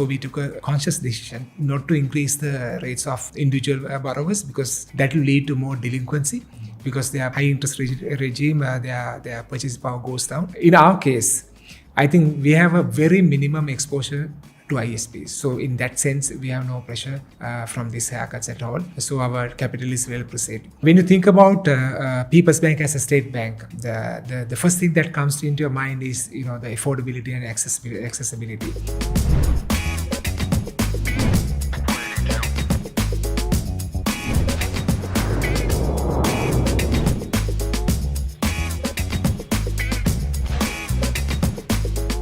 So we took a conscious decision not to increase the rates of individual borrowers because that will lead to more delinquency because they are high interest regime, their purchase power goes down. In our case, I think we have a very minimum exposure to ISPs. So in that sense, we have no pressure from these haircuts at all. So our capital is well preserved. When you think about People's Bank as a state bank, the first thing that comes into your mind is the affordability and accessibility.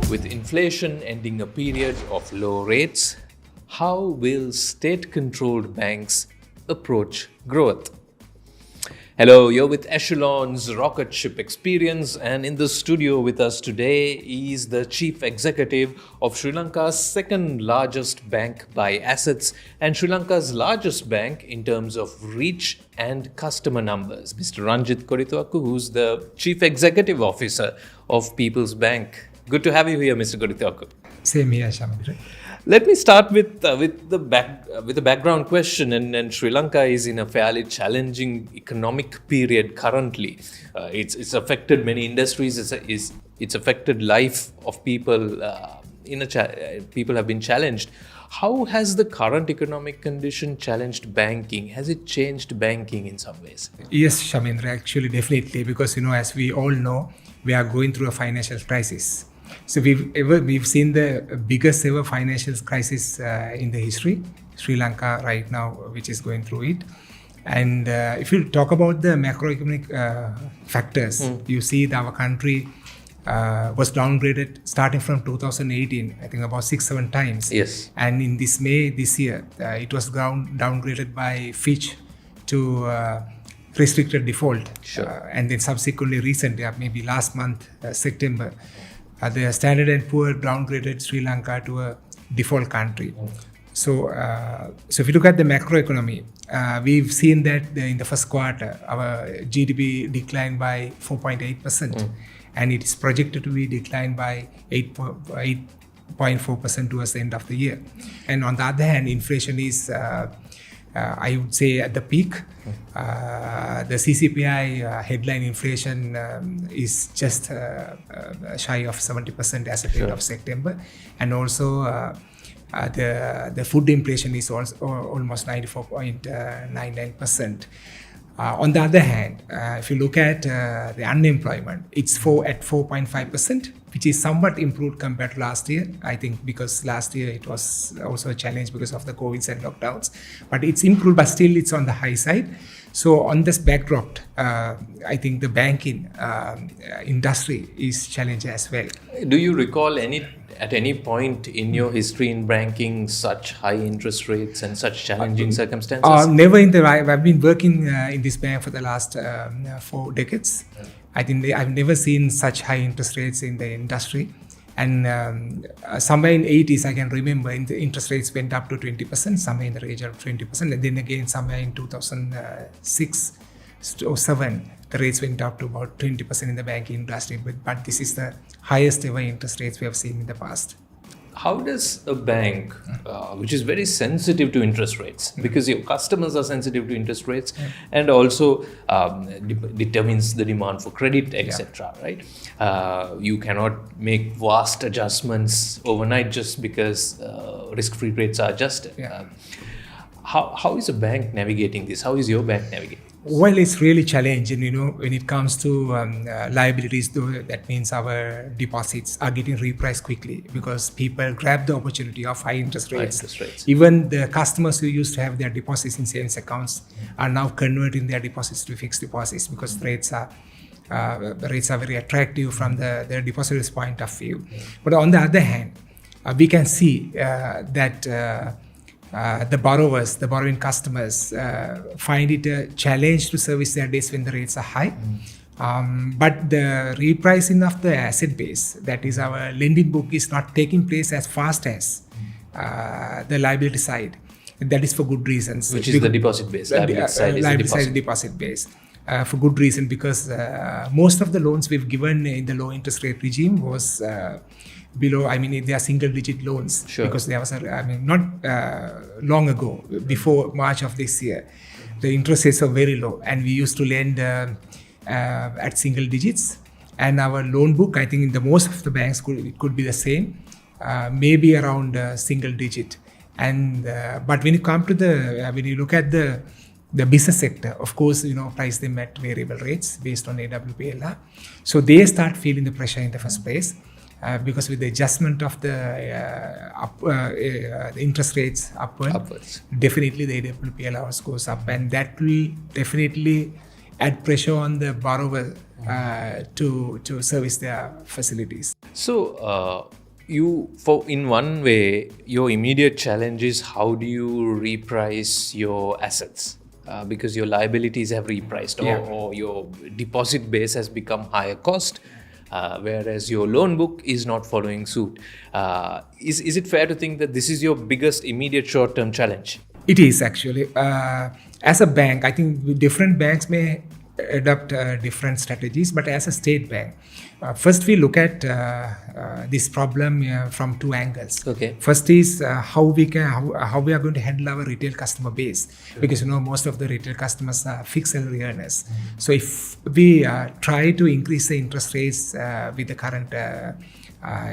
With inflation ending a period of low rates, how will state-controlled banks approach growth? Hello, you're with Echelon's rocket ship experience, and in the studio with us today is the chief executive of Sri Lanka's second largest bank by assets and Sri Lanka's largest bank in terms of reach and customer numbers, Mr. Ranjith Kodituwakku, who's the chief executive officer of People's Bank. Good to have you here, Mr. Kodituwakku. Same here, Shamindra. Let me start with the background question. And Sri Lanka is in a fairly challenging economic period currently. It's affected many industries. It's affected life of people. People have been challenged. How has the current economic condition challenged banking? Has it changed banking in some ways? Yes, Shamindra, actually, definitely. Because, as we all know, we are going through a financial crisis. So we've seen the biggest ever financial crisis in the history, Sri Lanka right now, which is going through it. And if you talk about the macroeconomic factors, you see that our country was downgraded starting from 2018, I think about 6-7 times. Yes. And in this May this year, it was downgraded by Fitch to restricted default. Sure. And then subsequently recently, maybe last month, September, the Standard & Poor downgraded Sri Lanka to a default country. So if you look at the macroeconomy, we've seen that in the first quarter, our GDP declined by 4.8%, and it is projected to be declined by 8.4% towards the end of the year. And on the other hand, inflation is I would say at the peak. The CCPI headline inflation is just shy of 70% as of end of September, and also the food inflation is also almost 94.99%. On the other hand, if you look at the unemployment, it's at 4.5%, which is somewhat improved compared to last year. I think because last year it was also a challenge because of the COVID and lockdowns. But it's improved, but still it's on the high side. So on this backdrop, I think the banking industry is challenged as well. Do you recall at any point in your history in banking such high interest rates and such challenging circumstances? Never I've been working in this bank for the last 4 decades. I think I've never seen such high interest rates in the industry. And somewhere in 80s, I can remember the interest rates went up to 20%, somewhere in the range of 20%. And then again, somewhere in 2006 or 7, the rates went up to about 20% in the banking industry. But this is the highest ever interest rates we have seen in the past. How does a bank, which is very sensitive to interest rates, because your customers are sensitive to interest rates, and also determines the demand for credit, etc., right? You cannot make vast adjustments overnight just because risk-free rates are adjusted. How is a bank navigating this? How is your bank navigating this? Well, it's really challenging, when it comes to liabilities, though, that means our deposits are getting repriced quickly because people grab the opportunity of high interest rates. Even the customers who used to have their deposits in savings accounts are now converting their deposits to fixed deposits because the rates are very attractive from their depositors' point of view. But on the other hand, we can see that the borrowing customers find it a challenge to service their debts when the rates are high. But the repricing of the asset base, that is our lending book, is not taking place as fast as the liability side. That is for good reasons. Which is the deposit base. Liability side is the deposit base. for good reason, because most of the loans we've given in the low interest rate regime was below, I mean, they are single digit loans. Sure. Because there was not long ago, before March of this year, the interest rates are very low, and we used to lend at single digits. And our loan book, I think in the most of the banks it could be the same, maybe around single digit. And but when you come to when you look at the business sector, of course, price them at variable rates based on AWPLR. So they start feeling the pressure in the first place, because with the adjustment of the interest rates upwards, definitely the AWPLR goes up, and that will definitely add pressure on the borrower to service their facilities. So, in one way, your immediate challenge is how do you reprice your assets? Because your liabilities have repriced, or your deposit base has become higher cost, whereas your loan book is not following suit. Is it fair to think that this is your biggest immediate short-term challenge? It is actually. As a bank, I think different banks may adopt different strategies, but as a state bank, first we look at this problem from two angles. Okay. First is how we are going to handle our retail customer base, because most of the retail customers are fixed salary earners. So if we try to increase the interest rates with the current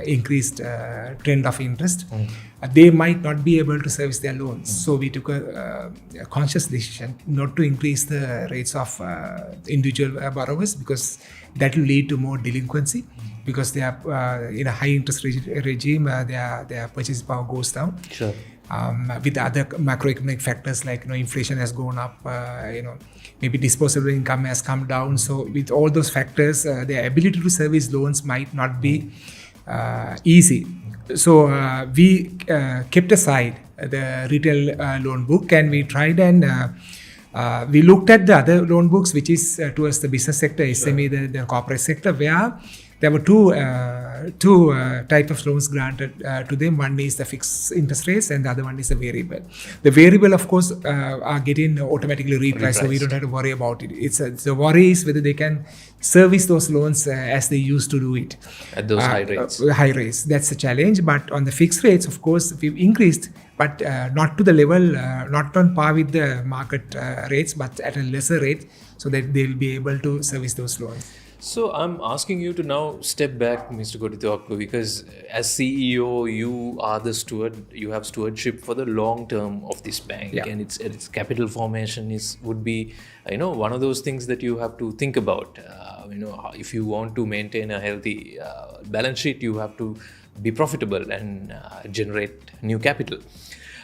increased trend of interest, they might not be able to service their loans. So we took a conscious decision not to increase the rates of individual borrowers, because that will lead to more delinquency, because they are in a high interest regime, their purchase power goes down. Sure. With other macroeconomic factors like inflation has gone up, maybe disposable income has come down. So with all those factors, their ability to service loans might not be easy. So we kept aside the retail loan book, and we tried and we looked at the other loan books, which is towards the business sector, SME, the corporate sector, where there were two types of loans granted to them. One is the fixed interest rates, and the other one is the variable. The variable, of course, are getting automatically repriced, so we don't have to worry about it. The worry is whether they can service those loans as they used to do it. At those high rates. High rates, that's a challenge. But on the fixed rates, of course, we've increased, but not to the level, not on par with the market rates, but at a lesser rate, so that they'll be able to service those loans. So I'm asking you to now step back, Mr. Kodituwakku, because as CEO, you are the steward. You have stewardship for the long term of this bank, and its capital formation would be, one of those things that you have to think about. If you want to maintain a healthy balance sheet, you have to be profitable and generate new capital.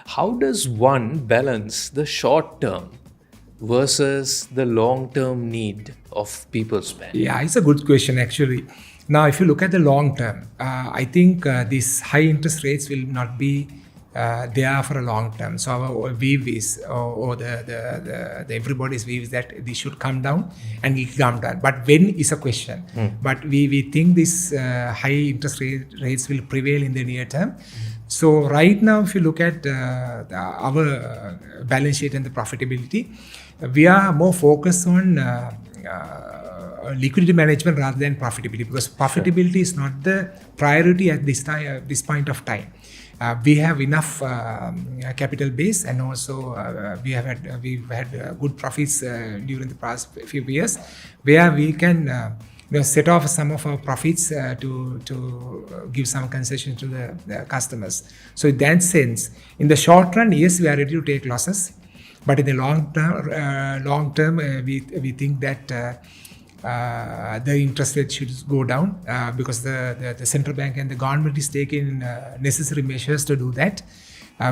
How does one balance the short term versus the long-term need of people's bank? Yeah, it's a good question actually. Now, if you look at the long term, I think these high interest rates will not be there for a long term. So our view is, or the everybody's view is that they should come down, and it will come down. But when is a question. But we think this high interest rates will prevail in the near term. So right now, if you look at our balance sheet and the profitability, we are more focused on liquidity management rather than profitability, because profitability is not the priority at this point of time. We have enough capital base, and also we've had good profits during the past few years, where we can set off some of our profits to give some concession to the customers. So in that sense, in the short run, yes, we are ready to take losses, but in the long term, we think that the interest rate should go down, because the central bank and the government is taking necessary measures to do that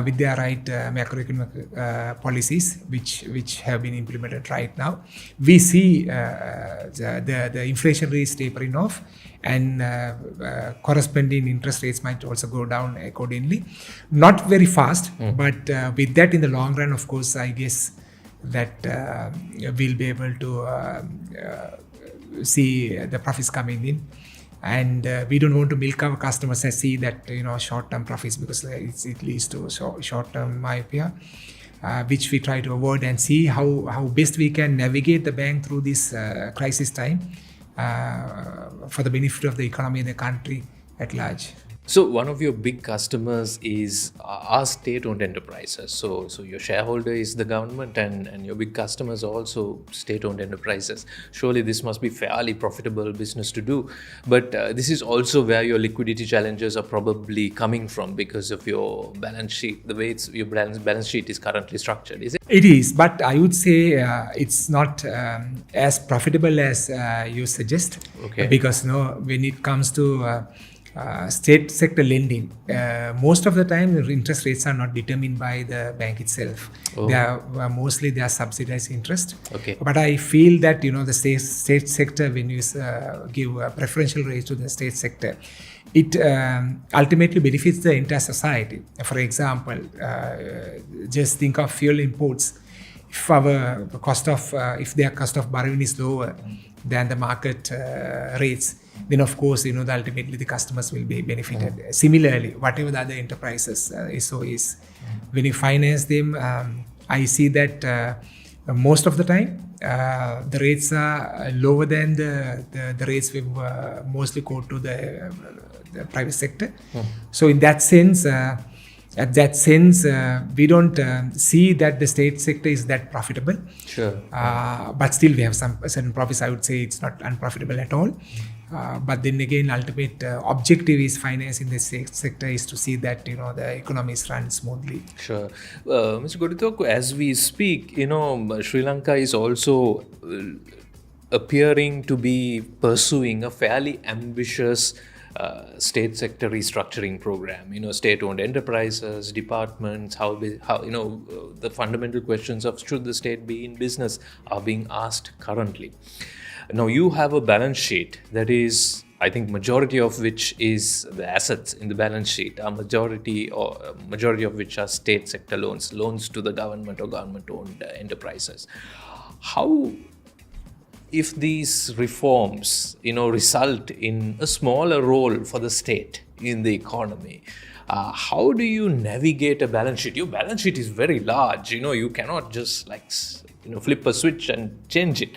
with their right macroeconomic policies, which have been implemented right now. We see the inflation rate tapering off, and corresponding interest rates might also go down accordingly. Not very fast, but with that, in the long run, of course, I guess that we'll be able to see the profits coming in. And we don't want to milk our customers and see that short-term profits, because it leads to short-term myopia. which we try to avoid and see how best we can navigate the bank through this crisis time for the benefit of the economy and the country at large. So one of your big customers are state-owned enterprises. So your shareholder is the government, and your big customers are also state-owned enterprises. Surely this must be fairly profitable business to do. But this is also where your liquidity challenges are probably coming from because of your balance sheet, the way your balance sheet is currently structured. Is it? It is, but I would say it's not as profitable as you suggest. Okay. Because when it comes to state sector lending, most of the time the interest rates are not determined by the bank itself. Oh. They are mostly they are subsidized interest. Okay. But I feel that the state sector, when you give preferential rates to the state sector, it ultimately benefits the entire society. For example, just think of fuel imports. If our if their cost of borrowing is lower than the market rates, then of course ultimately the customers will be benefited. Similarly, whatever the other enterprises SOEs, when you finance them, I see that most of the time the rates are lower than the rates we mostly quote to the private sector. So in that sense, we don't see that the state sector is that profitable. Sure. But still we have some certain profits. I would say it's not unprofitable at all. But then again, ultimate objective is finance in the sector is to see that the economy is run smoothly. Sure. Mr. Kodituwakku, as we speak, Sri Lanka is also appearing to be pursuing a fairly ambitious state sector restructuring program. State-owned enterprises, departments, how the fundamental questions of should the state be in business are being asked currently. Now you have a balance sheet that is, I think, majority of which is the assets in the balance sheet, majority of which are state sector loans to the government or government-owned enterprises. How, if these reforms, result in a smaller role for the state in the economy, how do you navigate a balance sheet? Your balance sheet is very large. You cannot just flip a switch and change it.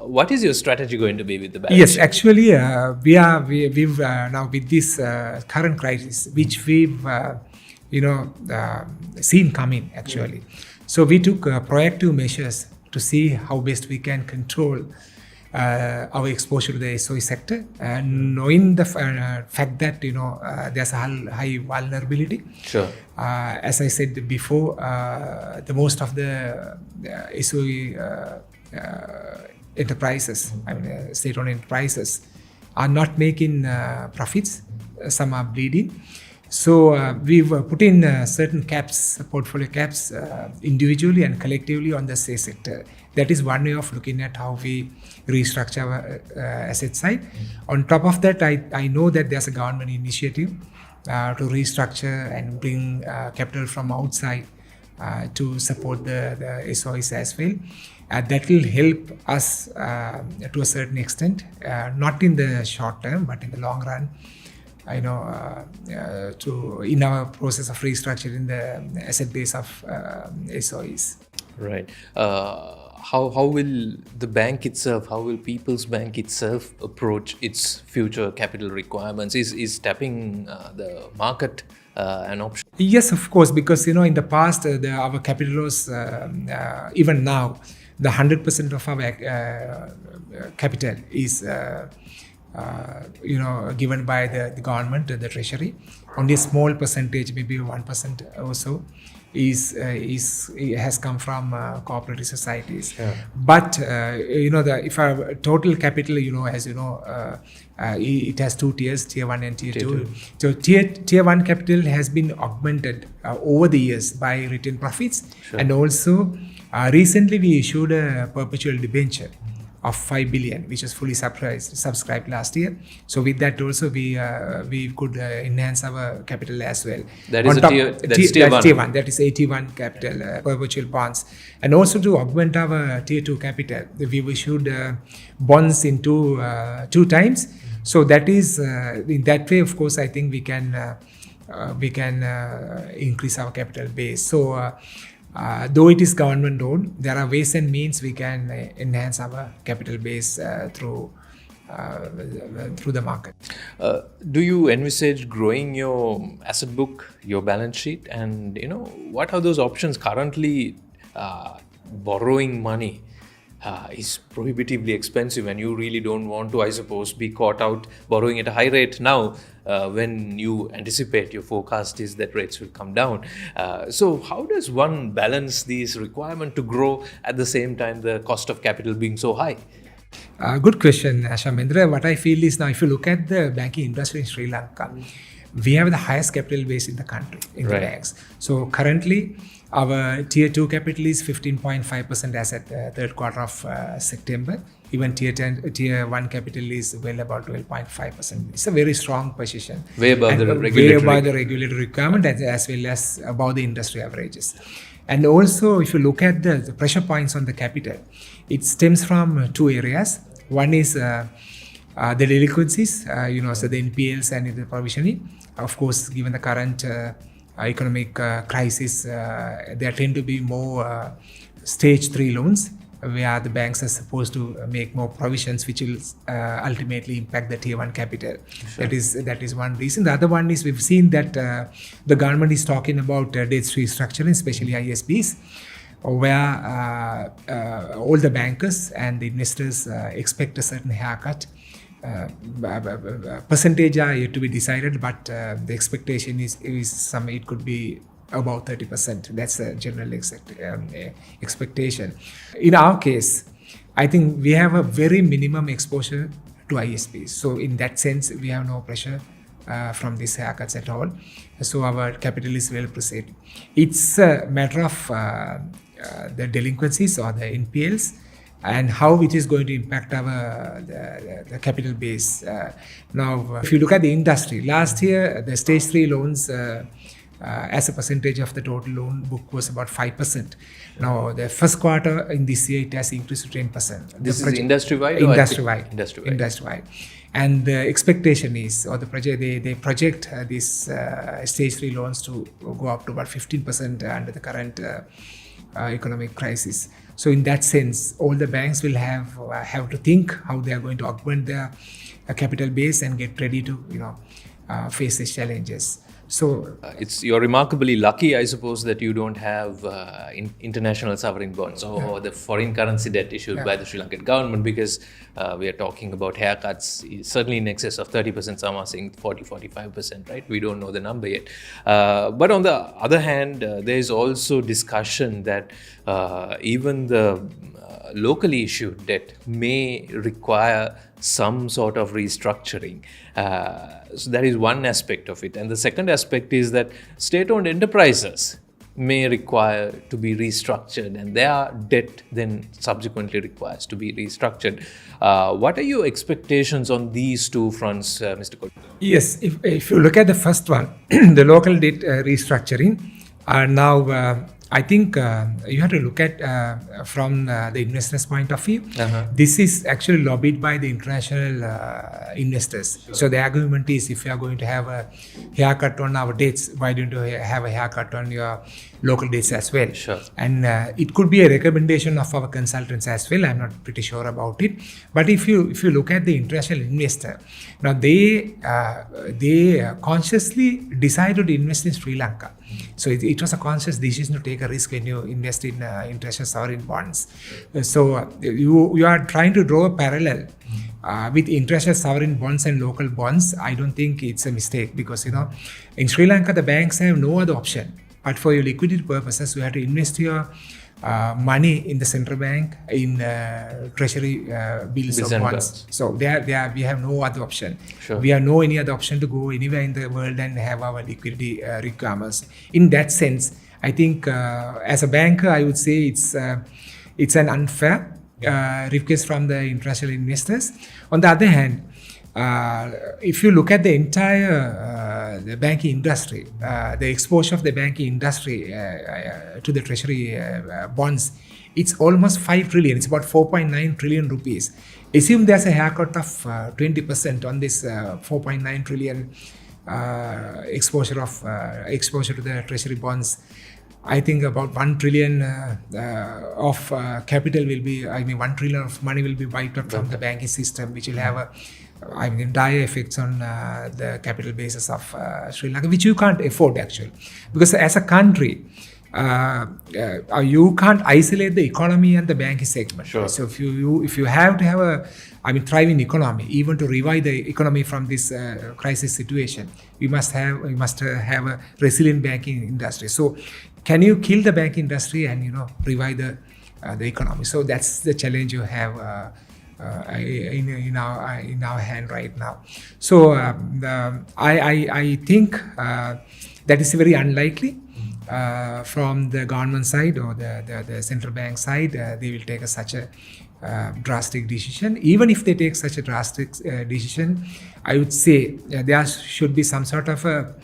What is your strategy going to be with the balance sheet? Yes, actually, we've now with this current crisis, which we've seen coming actually. So we took proactive measures to see how best we can control our exposure to the SOE sector, and knowing the fact that there's a high vulnerability. Sure. As I said before, the most of the SOE enterprises, state-owned enterprises, are not making profits. Some are bleeding. So we've put in certain caps, portfolio caps, individually and collectively on the state sector. That is one way of looking at how we restructure our asset side. On top of that, I know that there's a government initiative to restructure and bring capital from outside to support the SOEs as well. That will help us to a certain extent, not in the short term, but in the long run. To in our process of restructuring the asset base of SOEs. Right. How will the bank itself, how will People's Bank itself approach its future capital requirements? Is tapping the market an option? Yes, of course, because in the past our capital was even now the 100% of our capital is given by the government, the treasury. Only a small percentage, maybe 1% or so, has come from cooperative societies. Yeah. But if our total capital, as it has two tiers, tier 1 and tier 2. So tier 1 capital has been augmented over the years by retained profits. Sure. And also recently we issued a perpetual debenture of 5 billion, which was fully subscribed last year. So with that also we could enhance our capital as well. That is tier 1. That is AT1 capital, perpetual bonds. And also to augment our tier 2 capital, we've issued bonds in two times. So that is in that way, of course, I think we can increase our capital base. So Though it is government owned, there are ways and means we can enhance our capital base through the market. Do you envisage growing your asset book, your balance sheet, and what are those options currently? Borrowing money is prohibitively expensive, and you really don't want to, I suppose, be caught out borrowing at a high rate now when you anticipate your forecast is that rates will come down. So how does one balance this requirement to grow at the same time the cost of capital being so high? Good question, Shamendra. What I feel is now, if you look at the banking industry in Sri Lanka, we have the highest capital base in the country, in the banks. So currently, our tier 2 capital is 15.5% as at third quarter of September. Even tier 1 capital is well about 12.5%. It's a very strong position. Way above the regulatory requirement as well as above the industry averages. And also, if you look at the pressure points on the capital, it stems from two areas. One is the delinquencies, so the NPLs and the provisioning. Of course, given the current economic crisis, there tend to be more stage 3 loans where the banks are supposed to make more provisions, which will ultimately impact the tier 1 capital. Sure. That is one reason. The other one is we've seen that the government is talking about debt restructuring, especially ISBs, where all the bankers and the investors expect a certain haircut. Percentage are yet to be decided, but the expectation is it could be about 30%. That's a general expectation. In our case, I think we have a very minimum exposure to ISPs. So in that sense, we have no pressure from these haircuts at all. So our capital is well preserved. It's a matter of the delinquencies or the NPLs and how it is going to impact our the capital base. Now, if you look at the industry, last year the stage 3 loans as a percentage of the total loan book was about 5%. Now, the first quarter in this year, it has increased to 10%. This is industry-wide? Industry-wide. And the expectation is, or the project, they project this stage 3 loans to go up to about 15% under the current economic crisis. So in that sense, all the banks will have to think how they are going to augment their capital base and get ready to face these challenges. So you're remarkably lucky, I suppose, that you don't have international sovereign bonds or the foreign currency debt issued by the Sri Lankan government, because we are talking about haircuts certainly in excess of 30%. Some are saying 40-45%, right? We don't know the number yet. But on the other hand, there is also discussion that even the locally issued debt may require some sort of restructuring. So that is one aspect of it. And the second aspect is that state-owned enterprises may require to be restructured, and their debt then subsequently requires to be restructured. What are your expectations on these two fronts, Mr. Kodituwakku? Yes, if you look at the first one, the local debt restructuring, now I think you have to look at from the investors' point of view. This is actually lobbied by the international investors. So the argument is, if you are going to have a haircut on our debts, why don't you have a haircut on your local debts as well? Sure. And it could be a recommendation of our consultants as well. I'm not pretty sure about it. But if you look at the international investor, now they consciously decided to invest in Sri Lanka. So it was a conscious decision to take a risk when you invest in international sovereign bonds. So you are trying to draw a parallel with international sovereign bonds and local bonds. I don't think it's a mistake, because in Sri Lanka the banks have no other option. But for your liquidity purposes, you have to invest your money in the central bank, in treasury bills or bonds. So we have no other option. Sure. We have no any other option to go anywhere in the world and have our liquidity requirements. In that sense, I think as a banker, I would say it's an unfair request from the international investors. On the other hand, if you look at the entire the banking industry, the exposure of the banking industry to the treasury bonds, it's almost 5 trillion. It's about 4.9 trillion rupees. Assume there's a haircut of 20% on this 4.9 trillion exposure to the treasury bonds. I think about 1 trillion of capital will be, 1 trillion of money will be wiped out from the banking system, which will have dire effects on the capital basis of Sri Lanka, which you can't afford actually. Because as a country, you can't isolate the economy and the banking segment. Sure. So if you have to have a thriving economy, even to revive the economy from this crisis situation, we must have a resilient banking industry. So can you kill the banking industry and revive the economy? So that's the challenge you have in our hand right now. So I think that is very unlikely. From the government side or the central bank side, they will take such a drastic decision. Even if they take such a drastic decision, I would say there should be some sort of a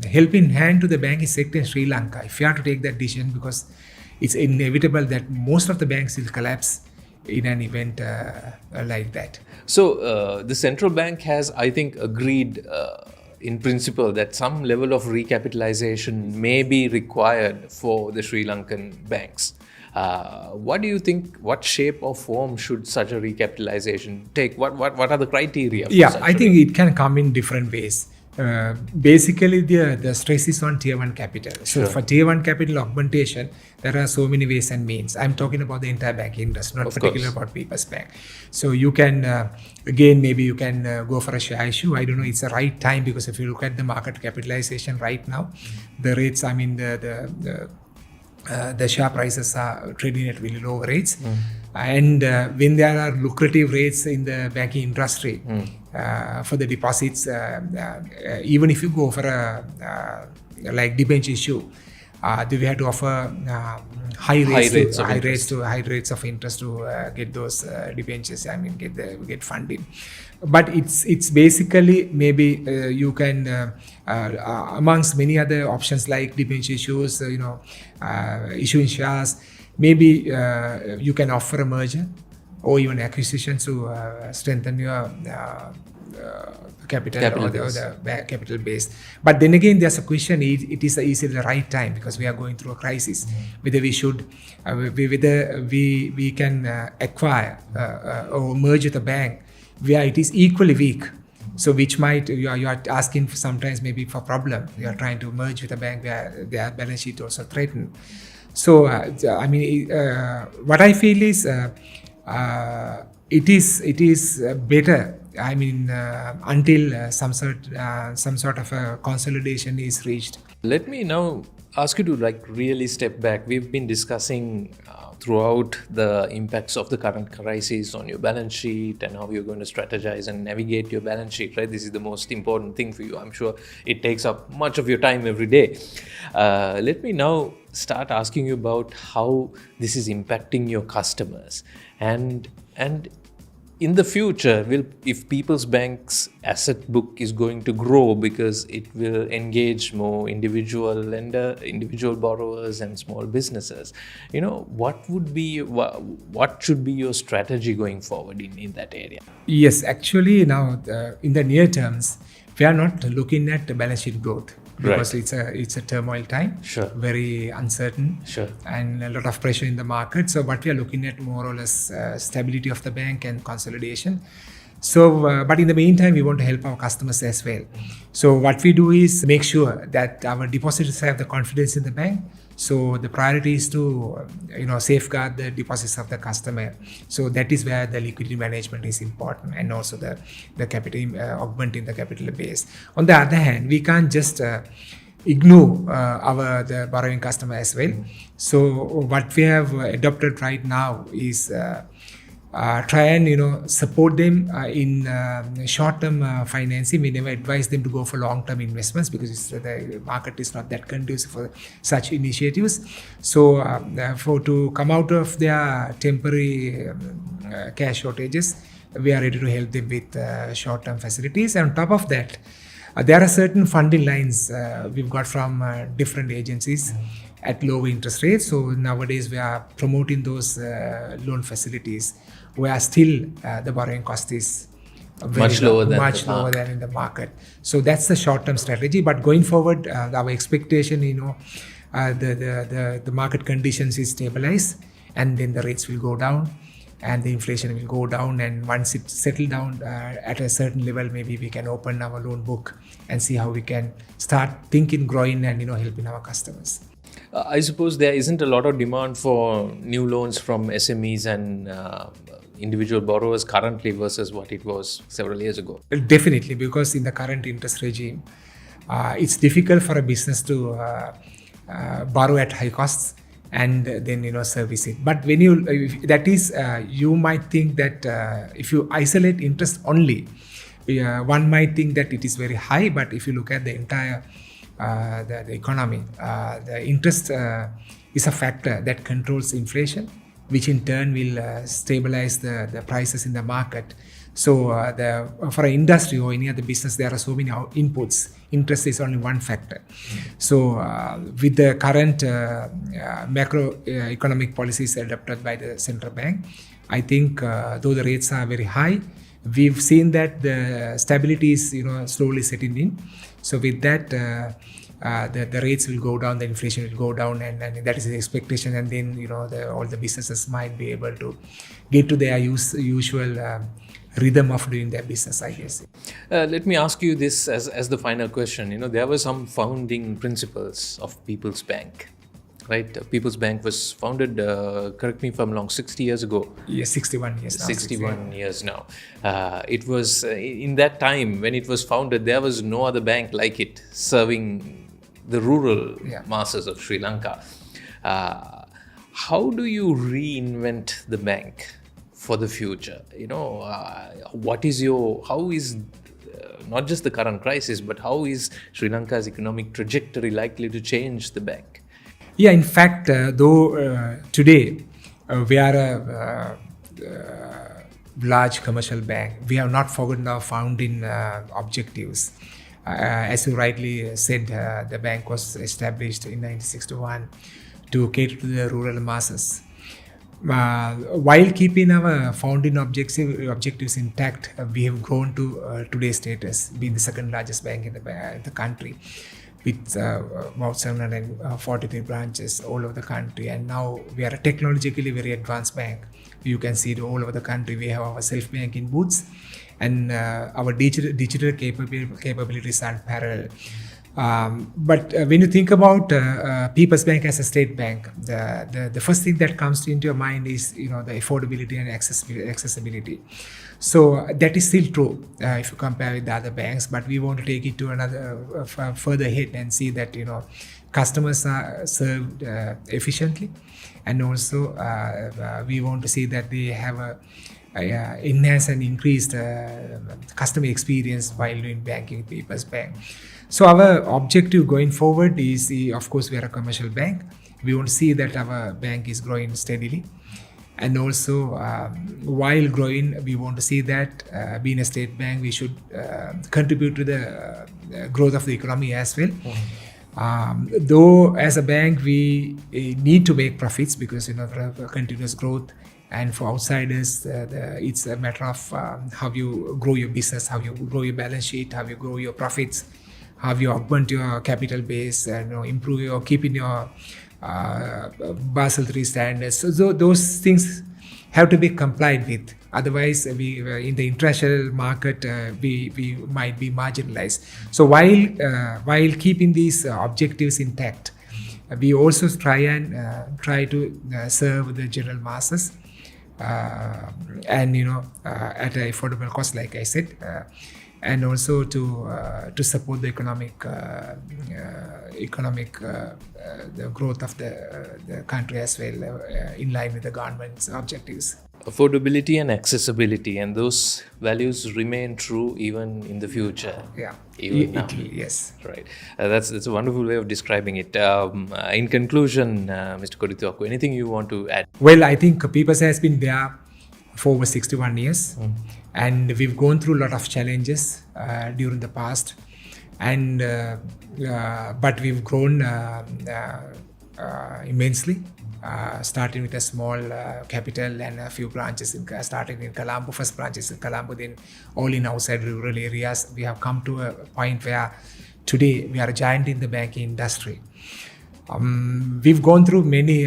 helping hand to the banking sector in Sri Lanka if you have to take that decision, because it's inevitable that most of the banks will collapse in an event like that. So the central bank has, I think, agreed in principle that some level of recapitalization may be required for the Sri Lankan banks. What do you think? What shape or form should such a recapitalization take? What are the criteria? Yeah, I think it can come in different ways. Basically, the stress is on tier 1 capital. So Sure. for tier 1 capital augmentation, there are so many ways and means. I'm talking about the entire banking industry, not particularly about People's Bank. So you can, again, maybe you can go for a share issue. I don't know, it's the right time, because if you look at the market capitalization right now, the rates, the share prices are trading at really low rates. And when there are lucrative rates in the banking industry for the deposits, even if you go for a like debenture issue, we have to offer high rates of interest to get those debentures. Get funding. But it's basically maybe you can amongst many other options like debenture issues, issuing shares. Maybe you can offer a merger or even acquisition to strengthen your capital or the capital base. But then again, there's a question: is it the right time, because we are going through a crisis? Whether we should, whether we can acquire or merge with a bank where it is equally weak. So which might, you are asking sometimes maybe for problem. You are trying to merge with a bank where their balance sheet also threatened. So what I feel is it is better. Until some sort of a consolidation is reached. Let me now ask you to really step back. We've been discussing throughout the impacts of the current crisis on your balance sheet and how you're going to strategize and navigate your balance sheet, right? This is the most important thing for you. I'm sure it takes up much of your time every day. Let me now start asking you about how this is impacting your customers, and in the future, if People's Bank's asset book is going to grow because it will engage more individual borrowers and small businesses, what should be your strategy going forward in that area? Yes, actually now in the near terms, we are not looking at the balance sheet growth, because it's a turmoil time, Sure. very uncertain, Sure. and a lot of pressure in the market. So what we are looking at more or less stability of the bank and consolidation. So, but in the meantime, we want to help our customers as well. So what we do is make sure that our depositors have the confidence in the bank. So the priority is to safeguard the deposits of the customer. So that is where the liquidity management is important, and also the capital augmenting the capital base. On the other hand, we can't just ignore the borrowing customer as well. So what we have adopted right now is try and support them in short-term financing. We never advise them to go for long-term investments, because the market is not that conducive for such initiatives. So to come out of their temporary cash shortages, we are ready to help them with short-term facilities. And on top of that, there are certain funding lines we've got from different agencies at low interest rates. So nowadays we are promoting those loan facilities where still the borrowing cost is Much lower than lower than in the market. So that's the short-term strategy. But going forward, our expectation, the market conditions is stabilize, and then the rates will go down, and the inflation will go down. And once it settle down at a certain level, maybe we can open our loan book and see how we can start thinking, growing, and helping our customers. I suppose there isn't a lot of demand for new loans from SMEs and individual borrowers currently versus what it was several years ago. Definitely, because in the current interest regime, it's difficult for a business to borrow at high costs and then service it. But when you might think that if you isolate interest only, one might think that it is very high. But if you look at the entire the economy, the interest is a factor that controls inflation, which in turn will stabilize the prices in the market. So for an industry or any other business, there are so many inputs. Interest is only one factor. So with the current macroeconomic policies adopted by the central bank, I think though the rates are very high, we've seen that the stability is slowly setting in. So with that, the rates will go down, the inflation will go down, and that is the expectation. And then all the businesses might be able to get to their usual rhythm of doing their business, I guess. Let me ask you this as the final question. There were some founding principles of People's Bank, right? People's Bank was founded, correct me if I'm wrong, 60 years ago. Yes, 61 years now. 61 years now. It was, in that time when it was founded, there was no other bank like it serving the rural masses of Sri Lanka. How do you reinvent the bank for the future? How is not just the current crisis, but how is Sri Lanka's economic trajectory likely to change the bank? Yeah, in fact, though today we are a large commercial bank, we have not forgotten our founding objectives. As you rightly said, the bank was established in 1961 to cater to the rural masses. While keeping our founding objectives intact, we have grown to today's status, being the second largest bank in the country, with about 743 branches all over the country. And now we are a technologically very advanced bank. You can see it all over the country. We have our self-banking booths, and our digital capabilities are parallel. But when you think about People's Bank as a state bank, the first thing that comes into your mind is the affordability and accessibility. So that is still true if you compare with the other banks. But we want to take it to another further ahead and see that customers are served efficiently, and also we want to see that they have a enhanced and increased customer experience while doing banking with People's Bank. So our objective going forward is, of course, we are a commercial bank. We want to see that our bank is growing steadily. And also, while growing, we want to see that being a state bank, we should contribute to the growth of the economy as well. Though as a bank, we need to make profits because for continuous growth. And for outsiders, it's a matter of how you grow your business, how you grow your balance sheet, how you grow your profits, how you augment your capital base, and improve keeping your Basel III standards. So those things have to be complied with. Otherwise, we in the international market we might be marginalized. So while keeping these objectives intact, we also try to serve the general masses. And at an affordable cost, like I said, and also to support the economic the growth of the country as well, in line with the government's objectives. Affordability and accessibility, and those values remain true even in the future. Yeah, even now. Yes. Right. That's a wonderful way of describing it. In conclusion, Mr. Kodituwakku, anything you want to add? Well, I think People's has been there for over 61 years, and we've gone through a lot of challenges during the past, and but we've grown immensely. starting with a small capital and a few branches starting in Colombo, first branches in Colombo, then all in outside rural areas. We have come to a point where today we are a giant in the banking industry. We've gone through many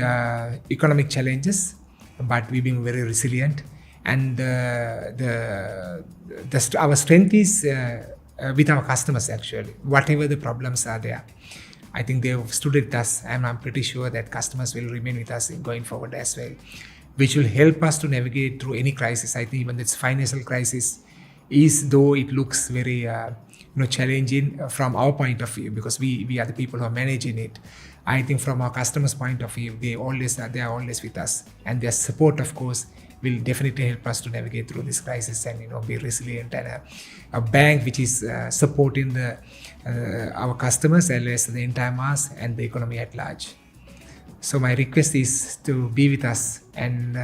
economic challenges, but we've been very resilient. And our strength is with our customers actually. Whatever the problems are there, I think they've stood with us, and I'm pretty sure that customers will remain with us in going forward as well, which will help us to navigate through any crisis. I think even this financial crisis is, though it looks very challenging from our point of view, because we are the people who are managing it. I think from our customers' point of view, they are always with us, and their support, of course, will definitely help us to navigate through this crisis and be resilient, and a bank which is supporting our customers as well as the entire mass and the economy at large. So my request is to be with us and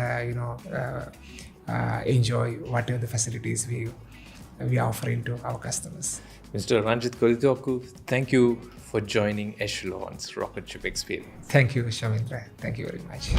enjoy whatever the facilities we are offering to our customers. Mr. Ranjith Kodituwakku, thank you for joining Echelon's Rocket Ship Experience. Thank you, Shamindra. Thank you very much.